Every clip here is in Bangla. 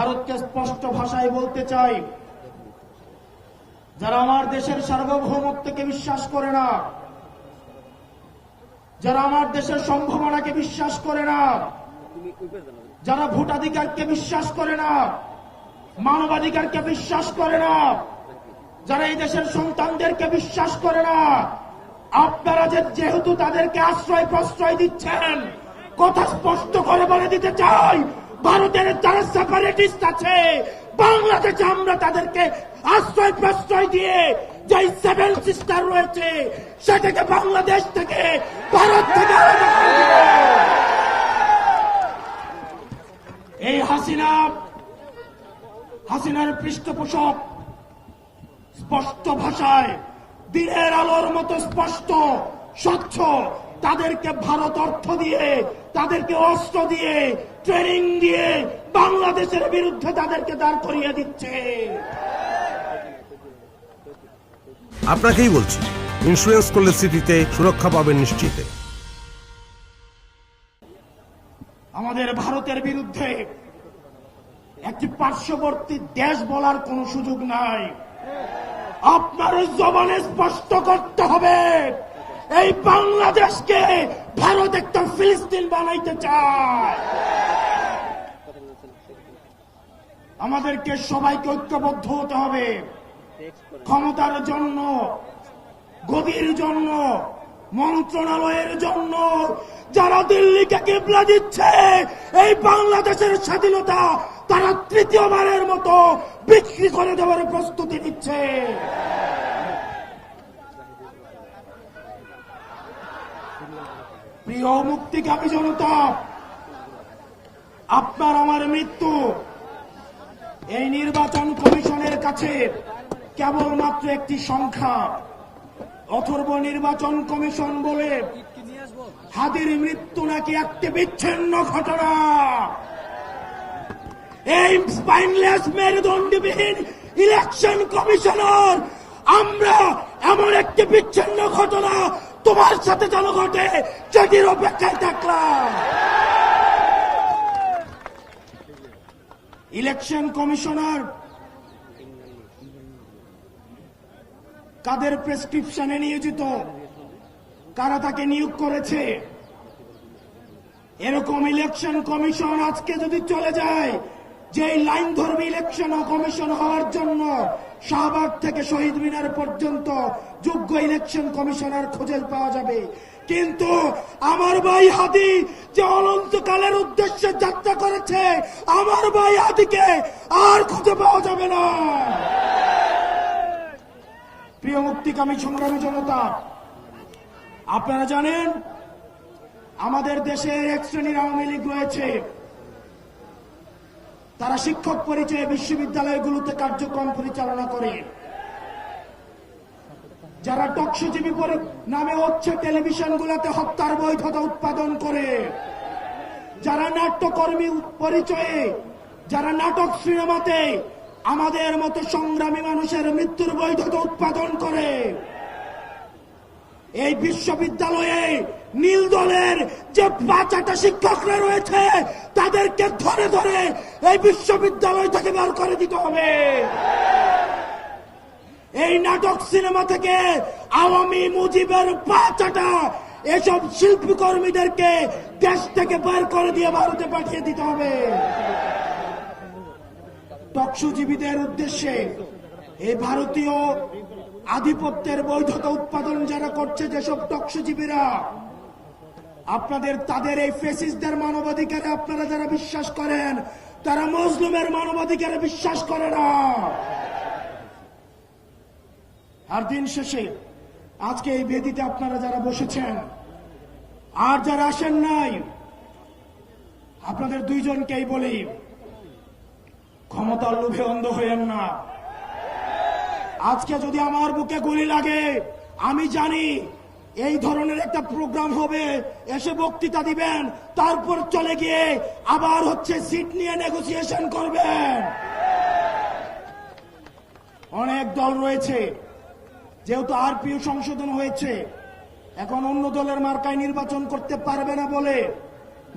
ভারতকে স্পষ্ট ভাষায় বলতে চাই, যারা আমার দেশের সার্বভৌমত্বকে বিশ্বাস করে না, যারা আমার দেশের সম্ভাবনাকে বিশ্বাস করে না, যারা ভোটাধিকারকে বিশ্বাস করে না, মানবাধিকারকে বিশ্বাস করে না, যারা এই দেশের সন্তানদেরকে বিশ্বাস করে না, আপনারা যেহেতু তাদেরকে আশ্রয় প্রশ্রয় দিচ্ছেন, কথা স্পষ্ট করে বলে দিতে চাই, ভারতের যারা সেপারেটিস্ট আছে বাংলাদেশে আমরা তাদেরকে আশ্রয় প্রশ্রয় দিয়ে যে সেভেন সিস্টার রয়েছে সেটাকে বাংলাদেশ থেকে ভারত থেকে আলাদা করে দিব। এই হাসিনার পৃষ্ঠপোষক স্পষ্ট ভাষায় দিনের আলোর মতো স্পষ্ট স্বচ্ছ তাদেরকে ভারত অর্থ দিয়ে, তাদেরকে অস্ত্র দিয়ে, ট্রেনিং দিয়ে বাংলাদেশের বিরুদ্ধে তাদেরকে দাঁড় করিয়ে দিচ্ছে। আপনাকেই বলছি, ইন্স্যুরেন্স করলে সিটিতে সুরক্ষা পাবেন নিশ্চিত। আমাদের ভারতের বিরুদ্ধে একটি পার্শ্ববর্তী দেশ বলার কোন সুযোগ নাই। আপনার জবানে স্পষ্ট করতে হবে, এই বাংলাদেশকে ভারত একটা ফিলিস্তিন বানাইতে চায়। আমাদেরকে সবাইকে ঐক্যবদ্ধ হতে হবে। ক্ষমতার জন্য, গদির জন্য, মন্ত্রণালয়ের জন্য যারা দিল্লিকে কিবলা দিচ্ছে, এই বাংলাদেশের স্বাধীনতা তারা তৃতীয়বারের মতো বিক্রি করে দেওয়ার প্রস্তুতি নিচ্ছে। প্রিয় মুক্তিকামী জনতা, আপনার আমার মৃত্যু এই নির্বাচন কমিশনের কাছে কেবলমাত্র একটি সংখ্যা। অথর্ব নির্বাচন কমিশন বলে হাদির মৃত্যু নাকি একটি বিচ্ছিন্ন ঘটনা। এই স্পাইনলেস মেরুদণ্ডবিহীন ইলেকশন কমিশনার, আমরা এমন একটি বিচ্ছিন্ন ঘটনা তোমার সাথে যেন ঘটে সেটির অপেক্ষায় থাকলাম। ইলেকশন কমিশনার কাদের প্রেসক্রিপশনে নিয়োজিত, কারা তাকে নিয়োগ করেছে? এরকম ইলেকশন কমিশন আজকে যদি চলে যায়, যে লাইন ধর্মী ইলেকশন কমিশন হওয়ার জন্য শাহবাগ থেকে শহীদ মিনার পর্যন্ত যোগ্য ইলেকশন কমিশনার খুঁজে পাওয়া যাবে, কিন্তু আমার ভাই হাদি যে অনন্তকালের উদ্দেশ্যে যাত্রা করেছে, আমার ভাই হাদিকে আর খুঁজে পাওয়া যাবে না। প্রিয় মুক্তিকামী সংগ্রামী জনতা, আপনারা জানেন আমাদের দেশে এক শ্রেণীর আওয়ামী লীগ রয়েছে, তারা শিক্ষক পরিচয়ে বিশ্ববিদ্যালয়গুলোতে কার্যক্রম পরিচালনা করে, যারা টকশোজীবী নামে হচ্ছে টেলিভিশনগুলোতে হত্যার বৈধতা উৎপাদন করে, যারা নাট্যকর্মী পরিচয়ে, যারা নাটক সিনেমাতে আমাদের মতো সংগ্রামী মানুষের মৃত্যুর বৈধতা উৎপাদন করে, এই বিশ্ববিদ্যালয়ে নীল দলের যে 5-8টা শিক্ষকরা রয়েছে তাদেরকে ধরে ধরে এই বিশ্ববিদ্যালয় থেকে বের করে দিতে হবে। এই নাটক সিনেমা থেকে আওয়ামী মুজিবের 5-8টা এসব শিল্পী কর্মীদেরকে দেশ থেকে বের করে দিয়ে ভারতে পাঠিয়ে দিতে হবে। টকশোজীবীদের উদ্দেশ্যে এই ভারতীয় আধিপত্যের বৈধতা উৎপাদন যারা করছে, যেসব টকশোজীবীরা, আপনাদের তাদের এই ফেসিস্টদের মানবাধিকারে আপনারা যারা বিশ্বাস করেন, তারা মুসলিমের মানবাধিকারে বিশ্বাস করে না। আর দিন শেষে আজকে এই বেদিতে আপনারা যারা বসেছেন আর যারা আসেন নাই, আপনাদের দুইজনকেই বলি, ক্ষমতার লোভে অন্ধ হইেন না। আজকে যদি আমার বুকে গুলি লাগে, আমি জানি এই ধরনের একটা প্রোগ্রাম হবে, এসে বক্তৃতা দিবেন, তারপর চলে গিয়ে আবার হচ্ছে সিট নিয়ে নেগোসিয়েশন করবেন। অনেক দল রয়েছে, যেহেতু আরপিও সংশোধন হয়েছে, এখন অন্য দলের মার্কায় নির্বাচন করতে পারবে না বলে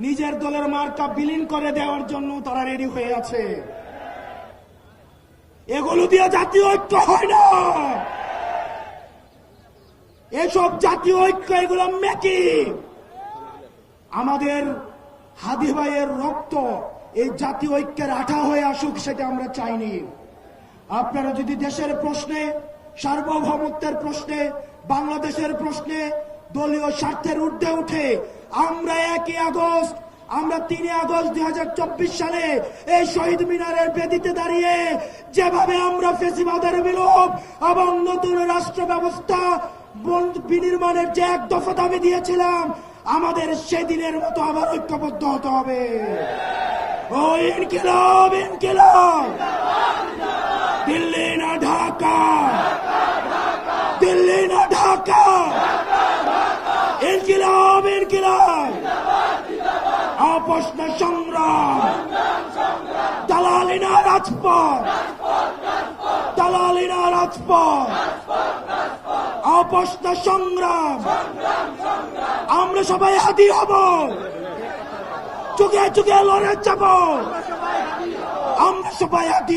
নিজের দলের মার্কা বিলীন করে দেওয়ার জন্য তারা রেডি হয়ে আছে। এগুলো দিয়ে জাতীয় ঐক্য হয় না। এসব জাতীয় ঐক্য এগুলো মেকি। আমাদের হাদি ভাইয়ের রক্ত এই জাতীয় ঐক্যের আঠা হয়ে আসুক, সেটা আমরা চাইনি। আপনারা যদি দেশের প্রশ্নে, সার্বভৌমত্বের প্রশ্নে, বাংলাদেশের প্রশ্নে দলীয় স্বার্থের ঊর্ধ্বে উঠে আমরা 1 আগস্ট, আমরা 3 আগস্ট 2024 সালে এই শহীদ মিনারের বেদিতে দাঁড়িয়ে যেভাবে আমরা ফ্যাসিবাদের বিলোপ এবং নতুন রাষ্ট্র ব্যবস্থা বিনির্মাণের যে 1 দফা দাবি দিয়েছিলাম, আমাদের সেদিনের মতো আবার ঐক্যবদ্ধ হতে হবে। ও ইনকিলাব, ইনকিলাব, দিল্লি না ঢাকা, দিল্লি না ঢাকা, ইনকিলাব, ইনকিলাব, আপোষ না সংগ্রাম, দালালি না রাজপথ, দালালি না রাজপথ, আপোষ না সংগ্রাম। আমরা সবাই হাদি হব, চুকে চুকে লড়ে যাব, আমরা সবাই হাদি।